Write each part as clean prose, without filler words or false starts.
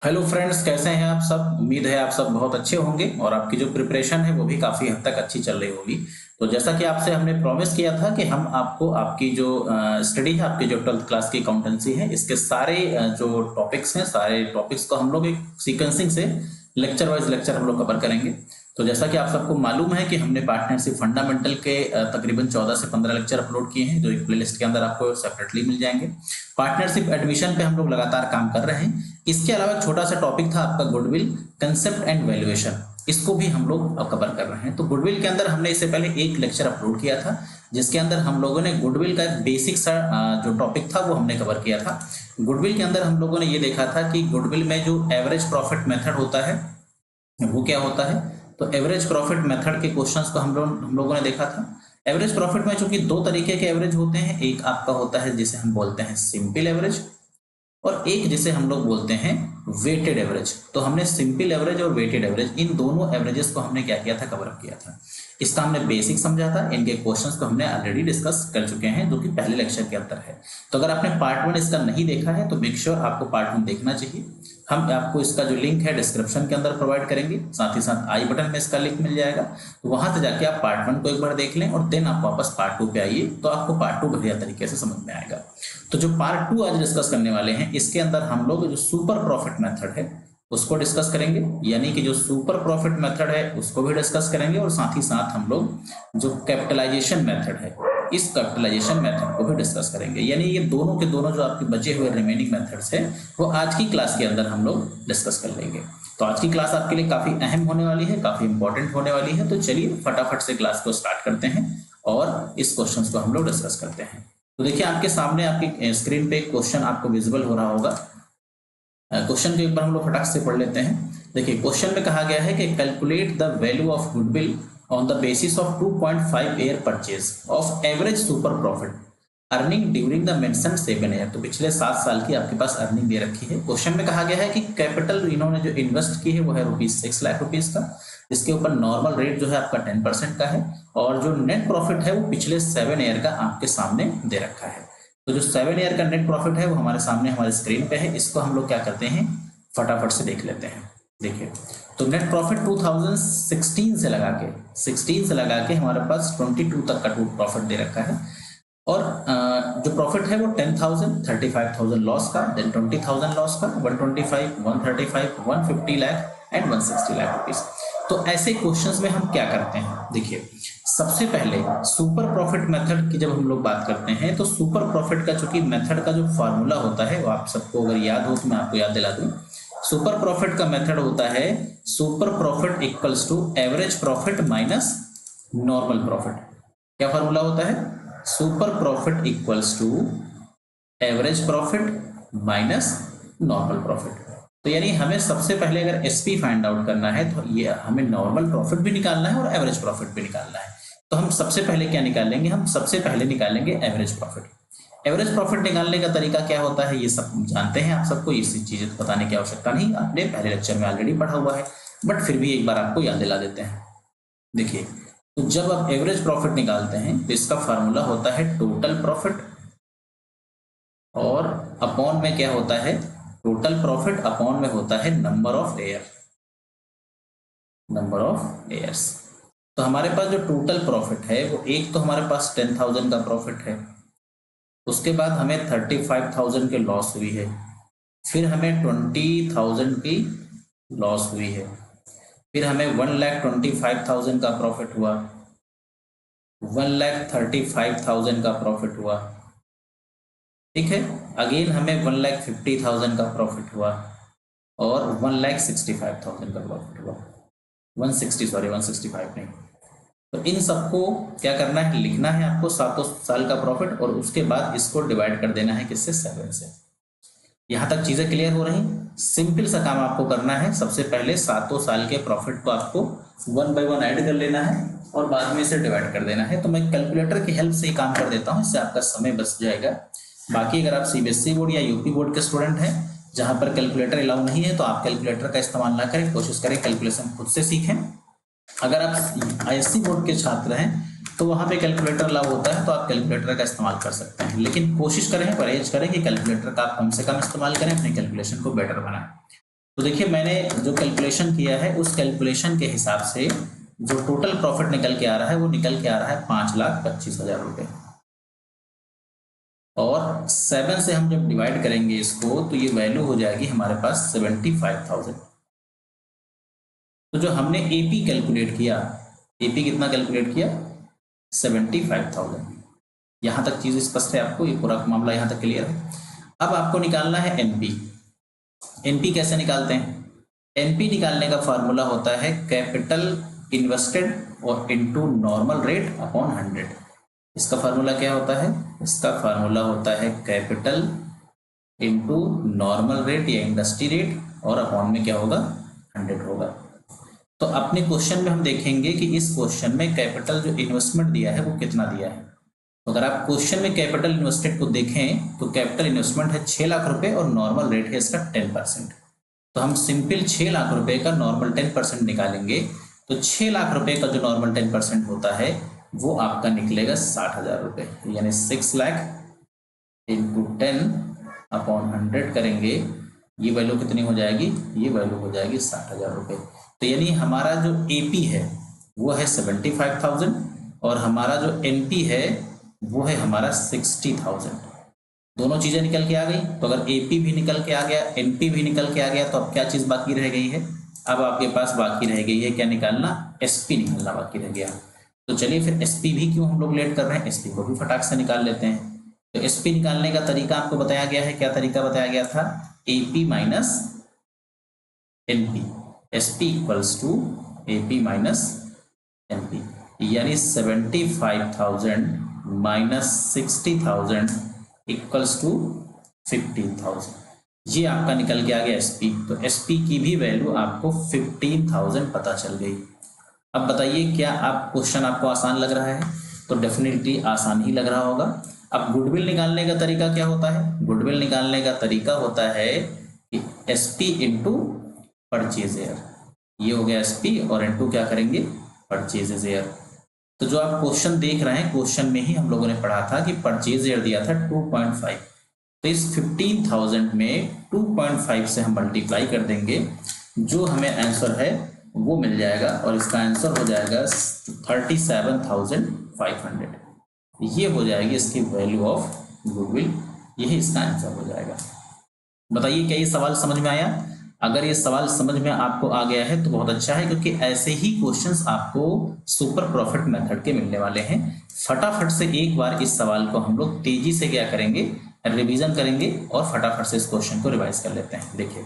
Hello friends, कैसे हैं आप सब। उम्मीद है आप सब बहुत अच्छे होंगे और आपकी जो प्रिपरेशन है वो भी काफ़ी हद तक अच्छी चल रही होगी। तो जैसा कि आपसे हमने प्रॉमिस किया था कि हम आपको आपकी जो स्टडी है, आपकी जो 12th क्लास की अकाउंटेंसी है, इसके सारे जो टॉपिक्स हैं, सारे टॉपिक्स को हम लोग एक सीक्वेंसिंग से लेक्चर वाइज लेक्चर हम लोग कवर करेंगे। तो जैसा कि आप सबको मालूम है कि हमने पार्टनरशिप फंडामेंटल के तकरीबन 14 से 15 लेक्चर अपलोड किए हैं, जो एक प्लेलिस्ट के अंदर आपको सेपरेटली मिल जाएंगे। पार्टनरशिप एडमिशन पे हम लोग लगातार काम कर रहे हैं। इसके अलावा एक छोटा सा टॉपिक था आपका गुडविल कंसेप्ट एंड वैल्यूएशन, इसको भी हम लोग अब कवर कर रहे हैं। तो गुडविल के अंदर हमने इससे पहले एक लेक्चर अपलोड किया था, जिसके अंदर हम लोगों ने गुडविल का एक बेसिक सा जो टॉपिक था वो हमने कवर किया था। गुडविल के अंदर हम लोगों ने ये देखा था कि गुडविल में जो एवरेज प्रॉफिट मेथड होता है वो क्या होता है। तो एवरेज प्रॉफिट मेथड के क्वेश्चंस को हम लोगों ने देखा था। एवरेज प्रॉफिट में चूंकि दो तरीके के एवरेज होते हैं, एक आपका होता है जिसे हम बोलते हैं सिंपल एवरेज, और एक जिसे हम लोग बोलते हैं वेटेड एवरेज। तो हमने सिंपल एवरेज और वेटेड एवरेज, इन दोनों एवरेजेस को हमने क्या किया था, कवर अप किया था। इसका हमने बेसिक समझा था, इनके क्वेश्चंस को हमने ऑलरेडी डिस्कस कर चुके हैं, जो कि पहले लेक्चर के अंदर है। तो अगर आपने पार्ट 1 इसका नहीं देखा है तो मेक श्योर आपको पार्ट 1 देखना चाहिए। हम आपको इसका जो लिंक है डिस्क्रिप्शन के अंदर प्रोवाइड करेंगे, साथ ही साथ आई बटन में इसका लिंक मिल जाएगा। तो वहां से जाके आप पार्ट 1 को एक बार देख लें और देन आप वापस पार्ट 2 पे आइए, तो आपको पार्ट 2 बढ़िया तरीके से समझ में आएगा। तो जो पार्ट 2 आज डिस्कस करने वाले हैं, इसके अंदर हम लोग जो सुपर प्रॉफिट मेथड है उसको डिस्कस करेंगे, यानी कि जो सुपर प्रॉफिट मेथड है उसको भी डिस्कस करेंगे, और साथ ही साथ हम लोग जो कैपिटलाइजेशन मेथड है, इस कैपिटलाइजेशन मेथड को भी डिस्कस करेंगे। यानी ये दोनों के दोनों जो आपके बचे हुए रिमेनिंग मेथड्स हैं वो आज की क्लास के अंदर हम लोग डिस्कस कर लेंगे। तो आज की क्लास आपके लिए काफी अहम होने वाली है, काफी इंपॉर्टेंट होने वाली है। तो चलिए फटाफट से क्लास को स्टार्ट करते हैं और इस क्वेश्चन को हम लोग डिस्कस करते हैं। तो देखिए आपके सामने आपकी स्क्रीन पे क्वेश्चन आपको विजिबल हो रहा होगा। क्वेश्चन को एक बार हम लोग फटाक से पढ़ लेते हैं। देखिए क्वेश्चन में कहा गया है कि calculate the value of goodwill on the basis of 2.5 year purchase of average super profit earning during the mention 7 year. तो पिछले 7 साल की आपके पास अर्निंग दे रखी है। क्वेश्चन में कहा गया है कि कैपिटल इन्होंने जो इन्वेस्ट की है वो है ₹6 लाख का। इसके ऊपर नॉर्मल रेट जो है आपका 10% का है, और जो नेट प्रॉफिट है वो पिछले 7 ईयर का आपके सामने दे रखा है। तो जो 7 ईयर का नेट प्रॉफिट है वो हमारे सामने हमारे स्क्रीन पे है। इसको हम लोग क्या करते हैं, फटाफट से देख लेते हैं। देखिए तो नेट प्रॉफिट 2016 से लगा के 16 से लगा के हमारे पास 22 तक का प्रॉफिट दे रखा है। और जो प्रॉफिट है वो 10,000, 35,000 लॉस का, देन 20,000 लॉस का, 125, 135, 150 लाख एंड 160 लाख रुपीज। तो ऐसे क्वेश्चंस में हम क्या करते हैं, देखिए सबसे पहले सुपर प्रॉफिट मेथड की जब हम लोग बात करते हैं, तो सुपर प्रॉफिट का चूंकि मेथड का जो फॉर्मूला होता है वो आप सबको अगर याद हो तो मैं आपको याद दिला दूं। सुपर प्रॉफिट का मेथड होता है super profit equals to average profit minus normal profit. क्या फॉर्मूला होता है, super profit equals to average profit minus normal profit. तो यानी हमें सबसे पहले अगर एसपी फाइंड आउट करना है तो ये हमें नॉर्मल प्रॉफिट भी निकालना है और एवरेज प्रॉफिट भी निकालना है। तो हम सबसे पहले क्या निकालेंगे, हम सबसे पहले निकालेंगे एवरेज प्रॉफिट। एवरेज प्रॉफिट निकालने का तरीका क्या होता है ये सब जानते हैं आप सबको, इसी चीजें बताने की आवश्यकता नहीं, आपने पहले लेक्चर में ऑलरेडी पढ़ा हुआ है, बट फिर भी एक बार आपको याद दिला देते हैं। देखिए तो जब आप एवरेज प्रॉफिट निकालते हैं तो इसका फार्मूला होता है टोटल प्रॉफिट, और अपॉन में क्या होता है, टोटल प्रॉफिट अपॉन में होता है number of year, number of years. तो हमारे पास जो टोटल प्रॉफिट है वो एक तो हमारे पास 10,000 का प्रॉफिट है, उसके बाद हमें 35,000 के लॉस हुई है, फिर हमें 20,000 की लॉस हुई है, फिर हमें 1,25,000 का प्रॉफिट हुआ, 1,35,000 का प्रॉफिट हुआ, ठीक है। अगेन हमें 1,50,000 का प्रॉफिट हुआ और 1,65,000 का प्रॉफिट हुआ, 165 नहीं। तो इन सबको क्या करना है, लिखना है आपको सातों साल का प्रॉफिट, और उसके बाद इसको डिवाइड कर देना है किससे, 7 से। यहां तक चीजें क्लियर हो रही, सिंपल सा काम आपको करना है। सबसे पहले सातों साल के प्रॉफिट को आपको 1 बाय 1 ऐड कर लेना है और बाद में इसे डिवाइड कर देना है। तो मैं कैलकुलेटर की हेल्प से ही काम कर देता हूं, इससे आपका समय बच जाएगा। बाकी अगर आप सीबीएसई बोर्ड या यूपी बोर्ड के स्टूडेंट हैं जहां पर कैलकुलेटर अलाउ नहीं है, तो आप कैलकुलेटर का इस्तेमाल ना करें, कोशिश करें कैलकुलेशन खुद से सीखें। अगर आप आईएससी बोर्ड के छात्र हैं तो वहां पे कैलकुलेटर अलाउ होता है, तो आप कैलकुलेटर का इस्तेमाल कर सकते हैं, लेकिन कोशिश करें, परहेज करें कि कैलकुलेटर का आप कम से कम इस्तेमाल करें, अपने कैलकुलेशन को बेटर बनाएं। तो देखिए मैंने जो कैलकुलेशन किया है उस कैलकुलेशन के हिसाब से जो टोटल प्रॉफिट निकल के आ रहा है वो निकल के आ रहा है 5,25,000 रुपये। और 7 से हम जब डिवाइड करेंगे इसको तो ये वैल्यू हो जाएगी हमारे पास 75,000। तो जो हमने एपी कैलकुलेट किया, एपी कितना कैलकुलेट किया 75,000। यहां तक चीज स्पष्ट है आपको, ये पूरा मामला यहां तक क्लियर है। अब आपको निकालना है एनपी। एनपी कैसे निकालते हैं? एनपी निकालने का फॉर्मूला होता है कैपिटल इन्वेस्टेड और इनटू नॉर्मल रेट अपॉन 100। इसका फार्मूला क्या होता है? इसका फार्मूला होता है कैपिटल इनटू नॉर्मल रेट या इंडस्ट्री रेट और अपॉन में क्या होगा 100 होगा। तो अपने क्वेश्चन में हम देखेंगे कि इस क्वेश्चन में कैपिटल जो इन्वेस्टमेंट दिया है वो कितना दिया है। तो अगर आप क्वेश्चन में कैपिटल इन्वेस्टेड को देखें तो कैपिटल इन्वेस्टमेंट है 6 लाख रुपए और नॉर्मल रेट है इसका 10%। तो हम सिंपल 6 लाख रुपए का नॉर्मल 10% निकालेंगे। तो 6 लाख रुपए का जो नॉर्मल 10% होता है वो आपका निकलेगा 60,000 रुपए, यानी 6 लाख इंटू 10 अपॉन 100 करेंगे, ये वैल्यू कितनी हो जाएगी? ये वैल्यू हो जाएगी 60,000 रुपए। तो यानी हमारा जो एपी है वो है 75,000 और हमारा जो एनपी है वो है हमारा 60,000। दोनों चीजें निकल के आ गई। तो अगर एपी भी निकल के आ गया, एनपी भी निकल के आ गया, तो अब क्या चीज बाकी रह गई है? अब आपके पास बाकी रह गई है क्या निकालना? एसपी निकालना बाकी रह गया। तो चलिए फिर एसपी भी क्यों हम लोग लेट कर रहे हैं, एसपी को भी फटाक से निकाल लेते हैं। तो एसपी निकालने का तरीका आपको बताया गया है। क्या तरीका बताया गया था? AP minus NP, SP equals to AP minus NP, यानी 75,000 माइनस 60,000 इक्वल्स टू 15,000। ये आपका निकल के आ गया एसपी। तो एसपी की भी वैल्यू आपको 15,000 पता चल गई। अब बताइए क्या आप क्वेश्चन आपको आसान लग रहा है? तो डेफिनेटली आसान ही लग रहा होगा। अब गुडविल निकालने का तरीका क्या होता है? गुडविल निकालने का तरीका होता है कि एसपी इंटू परचेजेयर, ये हो गया एसपी और इंटू क्या करेंगे? परचेजेयर। तो जो आप क्वेश्चन देख रहे हैं, क्वेश्चन में ही हम लोगों ने पढ़ा था कि परचेजेयर दिया था 2.5। तो इस 15,000 में 2.5 से हम मल्टीप्लाई कर देंगे, जो हमें आंसर है वो मिल जाएगा और इसका आंसर हो जाएगा 37,500। ये हो जाएगी इसकी वैल्यू ऑफ गुडविल, यही इसका आंसर हो जाएगा। बताइए क्या ये सवाल समझ में आया? अगर ये सवाल समझ में आपको आ गया है तो बहुत अच्छा है, क्योंकि ऐसे ही क्वेश्चंस आपको सुपर प्रॉफिट मेथड के मिलने वाले हैं। फटाफट से एक बार इस सवाल को हम लोग तेजी से क्या करेंगे? रिवीजन करेंगे और फटाफट से इस क्वेश्चन को रिवाइज कर लेते हैं। देखिए,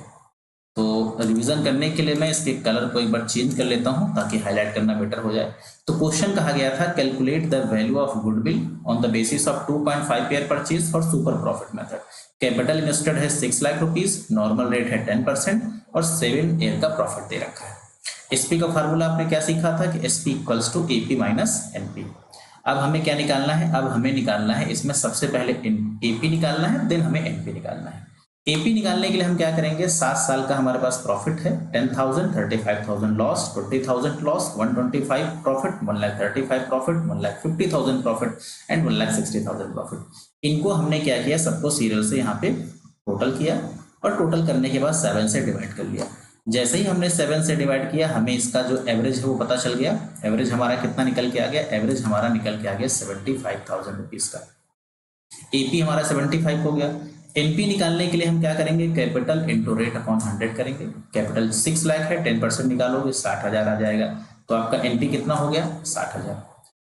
तो रिवीजन करने के लिए मैं इसके कलर को एक बार चेंज कर लेता हूं ताकि हाईलाइट करना बेटर हो जाए। तो क्वेश्चन कहा गया था calculate the value of goodwill on the basis of 2.5 year purchase for super profit method. Capital invested है 6 लाख रुपीज, नॉर्मल रेट है 10% और 7 ईयर का प्रॉफिट दे रखा है। एसपी का फार्मूला आपने क्या सीखा था कि SP equals to AP minus NP. अब हमें क्या निकालना है? अब हमें निकालना है इसमें सबसे पहले एपी निकालना है, देन हमें एनपी निकालना है। एपी निकालने के लिए हम क्या करेंगे? 7 साल का हमारे पास प्रॉफिट है 10,000, 35,000 loss, 20,000 loss, 125 profit, 1,35,000 profit, 1,50,000 profit and 1,60,000 profit. इनको हमने क्या किया? सबको सीरियल से यहाँ पे टोटल किया और टोटल करने के बाद 7 से डिवाइड कर लिया। जैसे ही हमने 7 से डिवाइड किया हमें इसका जो एवरेज है वो पता चल गया। एवरेज हमारा कितना निकल के आ गया? एवरेज हमारा निकल के आ गया 75,000 रुपीज का। एपी हमारा 75 हो गया। एनपी निकालने के लिए हम क्या करेंगे? कैपिटल इंटू रेट अपॉन 100 करेंगे। कैपिटल 6 लाख है, 10% निकालोगे 60,000 आ जाएगा। तो आपका एनपी कितना हो गया? 60,000।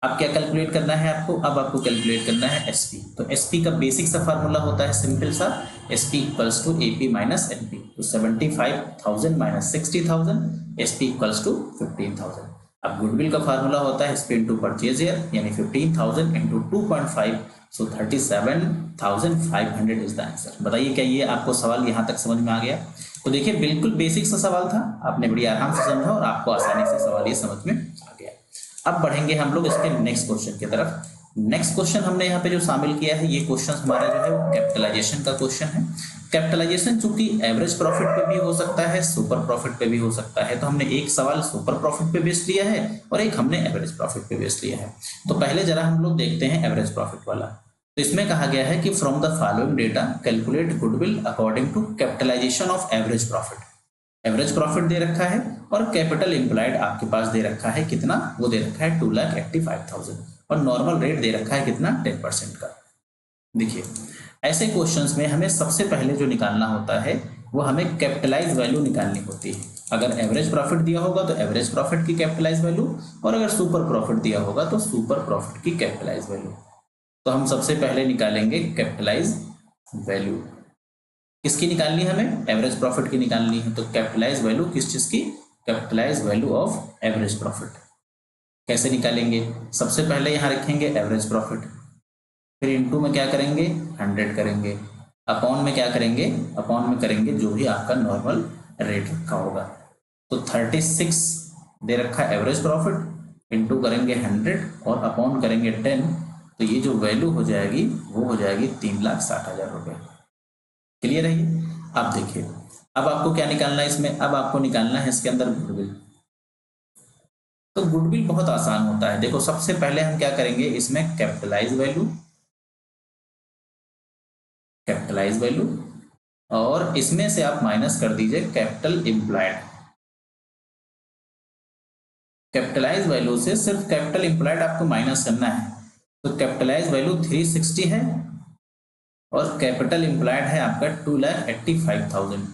अब क्या कैलकुलेट करना है आपको? अब आपको कैलकुलेट करना है एसपी। तो एसपी का बेसिक सा फार्मूला होता है सिंपल सा, SP equals to AP minus NP. तो 75,000 माइनस 60,000, एसपी इक्वल्स टू 15,000। अब गुडविल का फार्मूला होता है एसपी इंटू परचेजियर, यानी 15,000 into 2.5, so 37,500 is the answer. बताइए क्या ये आपको सवाल यहाँ तक समझ में आ गया? तो देखिए बिल्कुल बेसिक सा सवाल था, आपने बड़ी आराम से समझा और आपको आसानी से सवाल ये समझ में आ गया। अब बढ़ेंगे हम लोग इसके नेक्स्ट क्वेश्चन की तरफ। नेक्स्ट क्वेश्चन हमने यहाँ पे जो शामिल किया है, ये क्वेश्चन हमारा जो है वो कैपिटलाइजेशन का क्वेश्चन है। कैपिटलाइजेशन चूंकि एवरेज प्रॉफिट पे भी हो सकता है, सुपर प्रॉफिट पे भी हो सकता है, तो हमने एक सवाल सुपर प्रॉफिट पे बेस्ड लिया है और एक हमने एवरेज प्रॉफिट पे बेस्ड लिया है। तो पहले जरा हम लोग देखते हैं एवरेज प्रॉफिट वाला। तो इसमें कहा गया है कि from the following data calculate goodwill according to capitalisation of average profit. Average profit दे रखा है और कैपिटल एम्प्लॉयड आपके पास दे रखा है कितना, वो दे रखा है 2,85,000 और नॉर्मल रेट दे रखा है कितना 10% का। देखिए ऐसे क्वेश्चंस में हमें सबसे पहले जो निकालना होता है वो हमें कैपिटलाइज वैल्यू निकालनी होती है। अगर एवरेज प्रॉफिट दिया होगा तो एवरेज प्रॉफिट की कैपिटलाइज वैल्यू, और अगर सुपर प्रॉफिट दिया होगा तो सुपर प्रॉफिट की कैपिटलाइज वैल्यू। तो हम सबसे पहले निकालेंगे कैपिटलाइज वैल्यू। किसकी निकालनी है हमें, एवरेज प्रॉफिट की निकालनी है। तो कैपिटलाइज वैल्यू किस चीज की, capitalise value of average profit. कैसे निकालेंगे, सबसे पहले यहां रखेंगे एवरेज प्रॉफिट, फिर इनटू में क्या करेंगे 100 करेंगे, अपॉन में क्या करेंगे, अपॉन में करेंगे जो भी आपका नॉर्मल रेट रखा होगा। तो 36 दे रखा है एवरेज प्रॉफिट, इनटू करेंगे 100 और अपॉन करेंगे 10, तो ये जो वैल्यू हो जाएगी वो हो जाएगी 3,60,000 रुपये। क्लियर है ये। अब देखिए अब आपको क्या निकालना है इसमें, अब आपको निकालना है इसके अंदर गुडविल। तो गुडविल बहुत आसान होता है। देखो सबसे पहले हम क्या करेंगे इसमें कैपिटलाइज वैल्यू, कैपिटलाइज वैल्यू, और इसमें से आप माइनस कर दीजिए कैपिटल एम्प्लॉयड। कैपिटलाइज वैल्यू से सिर्फ कैपिटल एम्प्लॉयड आपको माइनस करना है। तो कैपिटलाइज वैल्यू 360 है और कैपिटल एम्प्लॉयड है आपका 2,85,000।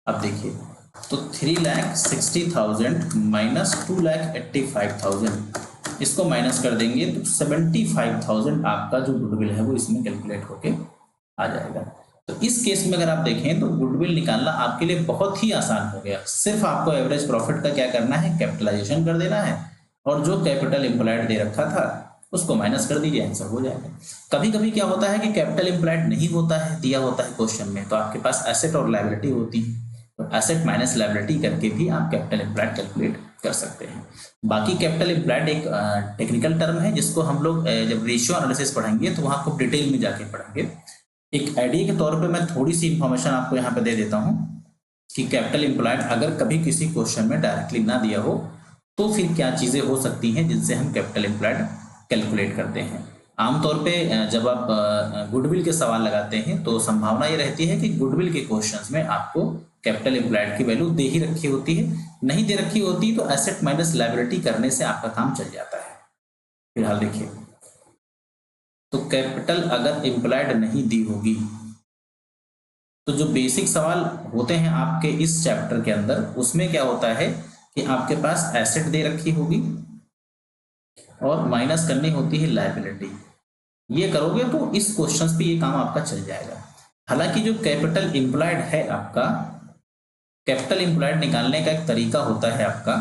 अब देखिए तो 3,60,000 माइनस 2,85,000, इसको माइनस कर देंगे तो 75,000 आपका जो गुडविल है वो इसमें कैलकुलेट होके आ जाएगा। तो इस केस में अगर आप देखें तो गुडविल निकालना आपके लिए बहुत ही आसान हो गया। सिर्फ आपको एवरेज प्रॉफिट का क्या करना है, कैपिटलाइजेशन कर देना है, और जो कैपिटल एम्प्लॉयड दे रखा था उसको माइनस कर दीजिए, आंसर हो जाएगा। कभी कभी क्या होता है कि कैपिटल एम्प्लॉयड नहीं होता है, दिया होता है क्वेश्चन में, तो आपके पास एसेट और लायबिलिटी होती है, तो एसेट माइनस लायबिलिटी करके भी आप कैपिटल एम्प्लॉयड कैलकुलेट कर सकते हैं। बाकी कैपिटल एम्प्लॉयड एक टेक्निकल टर्म है जिसको हम लोग जब रेशियो एनालिसिस पढ़ेंगे तो वहां खूब डिटेल में जाके पढ़ेंगे। एक आइडिया के तौर पे मैं थोड़ी सी इंफॉर्मेशन आपको यहाँ पे दे देता हूँ कि कैपिटल एम्प्लॉयड अगर कभी किसी क्वेश्चन में डायरेक्टली ना दिया हो तो फिर क्या चीजें हो सकती हैं जिनसे हम कैपिटल एम्प्लॉयड कैलकुलेट करते हैं। आमतौर पे जब आप गुडविल के सवाल लगाते हैं तो संभावना ये रहती है कि गुडविल के क्वेश्चंस में आपको कैपिटल एम्प्लॉयड की वैल्यू दे ही रखी होती है, नहीं दे रखी होती तो एसेट माइनस लायबिलिटी करने से आपका काम चल जाता है। फिलहाल देखिए तो कैपिटल अगर एम्प्लॉयड नहीं दी होगी तो जो बेसिक सवाल होते हैं आपके इस चैप्टर के अंदर उसमें क्या होता है कि आपके पास एसेट दे रखी होगी और माइनस करनी होती है लायबिलिटी। ये करोगे तो इस क्वेश्चंस पे ये काम आपका चल जाएगा। हालांकि जो कैपिटल एम्प्लॉयड है आपका, कैपिटल एम्प्लॉयड निकालने का एक तरीका होता है आपका,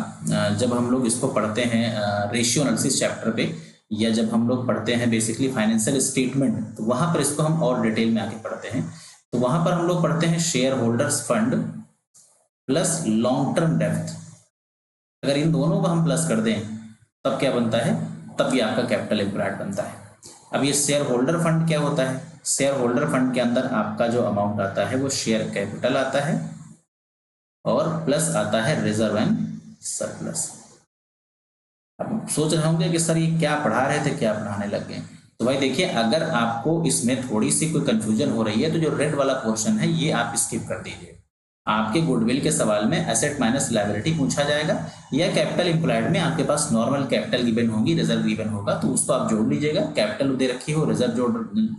जब हम लोग इसको पढ़ते हैं रेशियो एनालिसिस चैप्टर पे, या जब हम लोग पढ़ते हैं बेसिकली फाइनेंशियल स्टेटमेंट, तो वहां पर इसको हम और डिटेल में आके पढ़ते हैं। तो वहां पर हम लोग पढ़ते हैं share holders fund plus long term depth. अगर इन दोनों को हम प्लस कर दें तब क्या बनता है, तब ये आपका कैपिटल एम्प्लॉयड बनता है। अब ये शेयर होल्डर फंड क्या होता है, शेयर होल्डर फंड के अंदर आपका जो अमाउंट आता है वो शेयर कैपिटल आता है और प्लस आता है रिजर्व एंड सरप्लस। अब सोच रहे होंगे कि सर ये क्या पढ़ा रहे थे, क्या पढ़ाने लग गए। तो भाई देखिए अगर आपको इसमें थोड़ी सी कोई कंफ्यूजन हो रही है तो जो रेड वाला पोर्शन है ये आप स्किप कर दीजिए। आपके गुडविल के सवाल में एसेट माइनस लायबिलिटी पूछा जाएगा, या कैपिटल एम्प्लॉयड में आपके पास नॉर्मल कैपिटल गिवन होगी, रिजर्व गिवन होगा, तो उसको आप जोड़ लीजिएगा। कैपिटल दे रखी हो, रिजर्व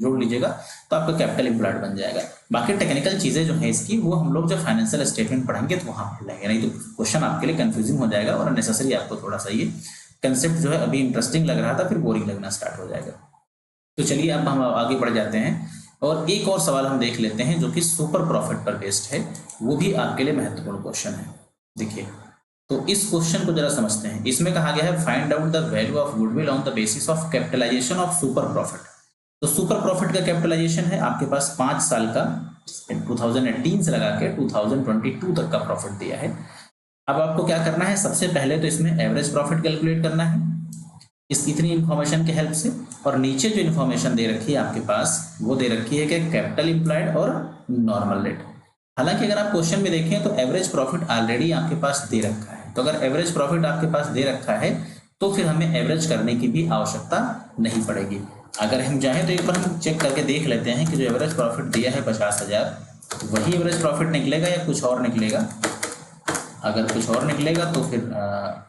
जोड़ लीजिएगा तो आपका कैपिटल एम्प्लॉयड बन जाएगा। बाकी टेक्निकल चीजें जो है इसकी वो हम लोग जब फाइनेंशियल स्टेटमेंट पढ़ेंगे तो वहां पढ़ लेंगे, नहीं तो क्वेश्चन आपके लिए कंफ्यूजिंग हो जाएगा और अननेसेसरी आपको थोड़ा सा ये कंसेप्ट जो है अभी इंटरेस्टिंग लग रहा था फिर बोरिंग लगना स्टार्ट हो जाएगा। तो चलिए अब हम आगे बढ़ जाते हैं और एक और सवाल हम देख लेते हैं जो कि सुपर प्रॉफिट पर बेस्ड है, वो भी आपके लिए महत्वपूर्ण क्वेश्चन है। देखिए तो इस क्वेश्चन को जरा समझते हैं। इसमें कहा गया है find out the value of goodwill on the basis of capitalisation of super profit. तो सुपर प्रॉफिट का कैपिटलाइजेशन है आपके पास 5 साल का, 2018 से लगा के 2022 तक का प्रॉफिट दिया है। अब आपको क्या करना है, सबसे पहले तो इसमें एवरेज प्रॉफिट कैलकुलेट करना है इस इतनी इंफॉर्मेशन के हेल्प से, और नीचे जो इंफॉर्मेशन दे रखी है आपके पास वो दे रखी है कि कैपिटल एम्प्लॉयड और नॉर्मल रेट। हालांकि अगर आप क्वेश्चन में देखें तो एवरेज प्रॉफिट ऑलरेडी आपके पास दे रखा है, तो अगर एवरेज प्रॉफिट आपके पास दे रखा है तो फिर हमें एवरेज करने की भी आवश्यकता नहीं पड़ेगी। अगर हम चाहें तो एक बार हम चेक करके देख लेते हैं कि जो एवरेज प्रॉफिट दिया है 50,000 वही एवरेज प्रॉफिट निकलेगा या कुछ और निकलेगा? अगर कुछ और निकलेगा तो फिर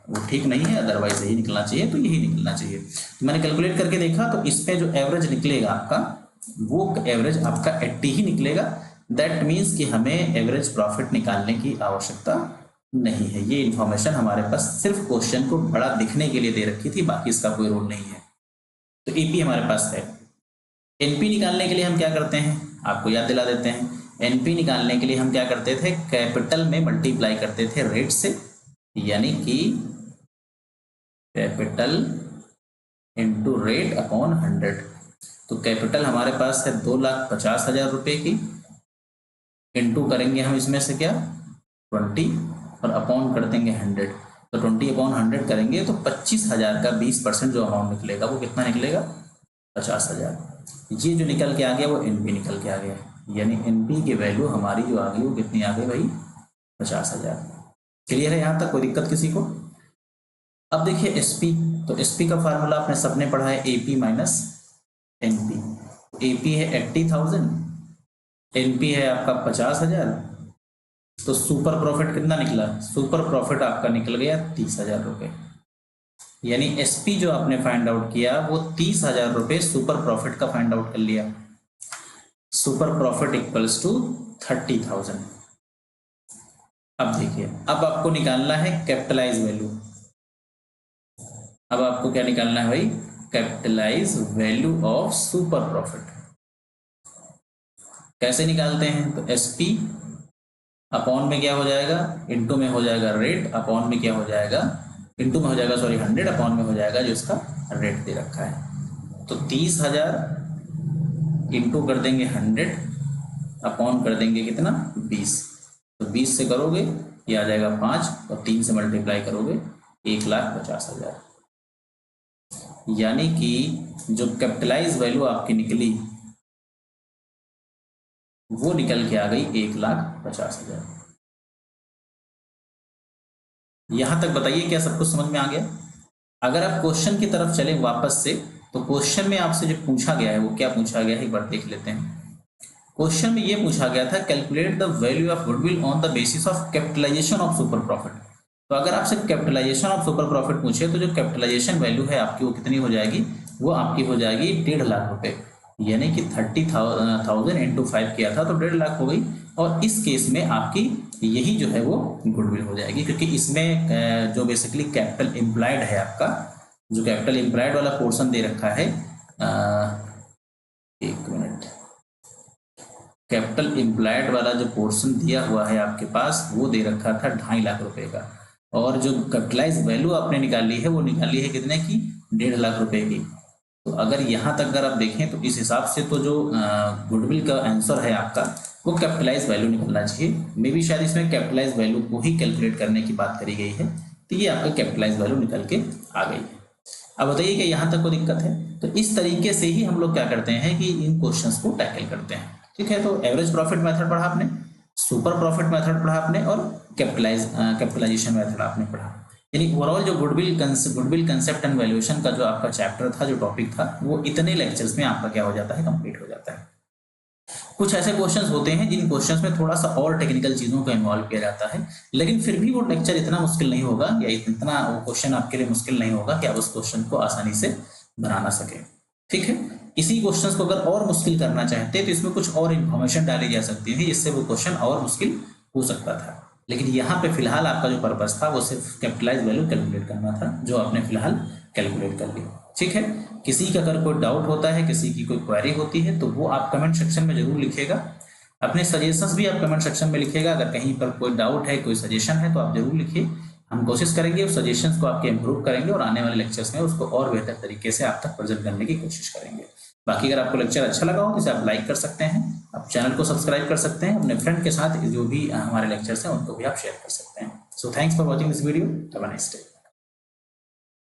वो ठीक नहीं है, अदरवाइज यही निकलना चाहिए, तो यही निकलना चाहिए। तो मैंने कैलकुलेट करके देखा तो इस पे जो एवरेज निकलेगा आपका, वो एवरेज आपका 80 ही निकलेगा। दैट मीन्स कि हमें एवरेज प्रॉफिट निकालने की आवश्यकता नहीं है। ये इंफॉर्मेशन हमारे पास सिर्फ क्वेश्चन को बड़ा दिखने के लिए दे रखी थी, बाकी इसका कोई रोल नहीं है। तो एपी हमारे पास है। एनपी निकालने के लिए हम क्या करते हैं, आपको याद दिला देते हैं। एनपी निकालने के लिए हम क्या करते थे, कैपिटल में मल्टीप्लाई करते थे रेट से, यानी कि कैपिटल इंटू रेट अपॉन 100। तो कैपिटल हमारे पास है 2,50,000 रुपए की, इंटू करेंगे हम इसमें से क्या 20 और अपॉन कर देंगे 100। तो 20 अपॉन 100 करेंगे तो 25,000 का 20% जो अमाउंट निकलेगा वो कितना निकलेगा, 50,000। ये जो निकल के आ गया वो एनपी निकल के आ गया, यानी एनपी की वैल्यू हमारी जो आ गई वो कितनी आ गई भाई, 50,000। क्लियर है यहाँ तक, कोई दिक्कत किसी को? अब देखिए एसपी, तो एसपी का फार्मूला आपने सबने पढ़ा है, एपी माइनस एनपी। एपी है 80,000, एनपी है आपका 50,000, तो सुपर प्रॉफिट कितना निकला, सुपर प्रॉफिट आपका निकल गया 30,000 रुपये। यानी एसपी जो आपने फाइंड आउट किया वो 30,000 रुपये सुपर प्रॉफिट का फाइंड आउट कर लिया। Super profit equals to 30,000। अब देखिए, अब आपको निकालना है कैपिटलाइज वैल्यू। अब आपको क्या निकालना है भाई, capitalise value of super profit. कैसे निकालते हैं, तो एसपी अपॉन में क्या हो जाएगा, इनटू में हो जाएगा रेट, अपॉन में क्या हो जाएगा, इनटू में हो जाएगा 100, अपॉन में हो जाएगा जो इसका रेट दे रखा है। तो 30,000 इंटू कर देंगे 100, अपॉन कर देंगे कितना 20। तो 20 से करोगे ये आ जाएगा 5 और 3 से मल्टीप्लाई करोगे 1,50,000। यानी कि जो कैपिटलाइज वैल्यू आपकी निकली वो निकल के आ गई 1,50,000। यहां तक बताइए क्या सब कुछ समझ में आ गया? अगर आप क्वेश्चन की तरफ चले वापस से, तो क्वेश्चन में आपसे जो पूछा गया है वो क्या पूछा गया है एक बार देख लेते हैं। क्वेश्चन में ये पूछा गया था, calculate the value of goodwill on the basis of capitalisation of super profit. तो अगर आपसे कैपिटलाइजेशन ऑफ सुपर प्रॉफिट पूछे तो जो कैपिटलाइजेशन वैल्यू है आपकी वो कितनी हो जाएगी, वो आपकी हो जाएगी 1.5 लाख रुपए, यानी कि 30,000 इंटू 5 किया था तो 1.5 लाख हो गई। और इस केस में आपकी यही जो है वो गुडविल हो जाएगी, क्योंकि इसमें जो बेसिकली कैपिटल एम्प्लॉयड है आपका, जो कैपिटल एम्प्लॉयड वाला पोर्शन दे रखा है, एक मिनट, कैपिटल एम्प्लॉयड वाला जो पोर्शन दिया हुआ है आपके पास वो दे रखा था 2.5 लाख रुपए का, और जो कैपिटलाइज वैल्यू आपने निकाली है वो निकाली है कितने की, 1.5 लाख रुपए की। तो अगर यहाँ तक अगर आप देखें तो इस हिसाब से तो जो गुडविल का आंसर है आपका वो कैपिटलाइज वैल्यू निकलना चाहिए। मे बी शायद इसमें कैपिटलाइज वैल्यू को ही कैलकुलेट करने की बात करी गई है, तो ये आपका कैपिटलाइज वैल्यू निकल के आ गई है। अब बताइए कि यहाँ तक कोई दिक्कत है? तो इस तरीके से ही हम लोग क्या करते हैं कि इन क्वेश्चंस को टैकल करते हैं। ठीक है, तो एवरेज प्रॉफिट मेथड पढ़ा आपने, सुपर प्रॉफिट मेथड पढ़ा आपने, और कैपिटलाइजेशन मेथड आपने पढ़ा। यानी ओवरऑल जो गुडविल कंसेप्ट एंड वैल्यूएशन का जो आपका चैप्टर था, जो टॉपिक था, वो इतने लेक्चर्स में आपका क्या हो जाता है, कंप्लीट हो जाता है। कुछ ऐसे क्वेश्चंस होते हैं जिन क्वेश्चंस में थोड़ा सा और टेक्निकल चीजों को इन्वॉल्व किया जाता है, लेकिन फिर भी वो लेक्चर इतना मुश्किल नहीं होगा या इतना वो क्वेश्चन आपके लिए मुश्किल नहीं होगा कि आप उस क्वेश्चन को आसानी से बना ना सके। ठीक है, इसी क्वेश्चंस को अगर और मुश्किल करना चाहते हैं तो इसमें कुछ और इन्फॉर्मेशन डाली जा सकती है जिससे वो क्वेश्चन और मुश्किल हो सकता था। लेकिन यहाँ पे फिलहाल आपका जो पर्पस था वो सिर्फ कैपिटलाइज वैल्यू कैलकुलेट करना था, जो आपने फिलहाल कैलकुलेट कर लिया। ठीक है, किसी का अगर कोई डाउट होता है, किसी की कोई क्वेरी होती है, तो वो आप कमेंट सेक्शन में जरूर लिखिएगा। अपने सजेशंस भी आप कमेंट सेक्शन में लिखिएगा। अगर कहीं पर कोई डाउट है, कोई सजेशन है, तो आप जरूर लिखिए। हम कोशिश करेंगे उस सजेशंस को आपके इम्प्रूव करेंगे और आने वाले लेक्चर्स में उसको और बेहतर तरीके से आप तक प्रेजेंट करने की कोशिश करेंगे। बाकी अगर आपको लेक्चर अच्छा लगा हो तो इसे आप लाइक कर सकते हैं, आप चैनल को सब्सक्राइब कर सकते हैं, अपने फ्रेंड के साथ जो भी हमारे लेक्चर्स हैं उनको भी आप शेयर कर सकते हैं। So thanks for watching this video, have a nice day.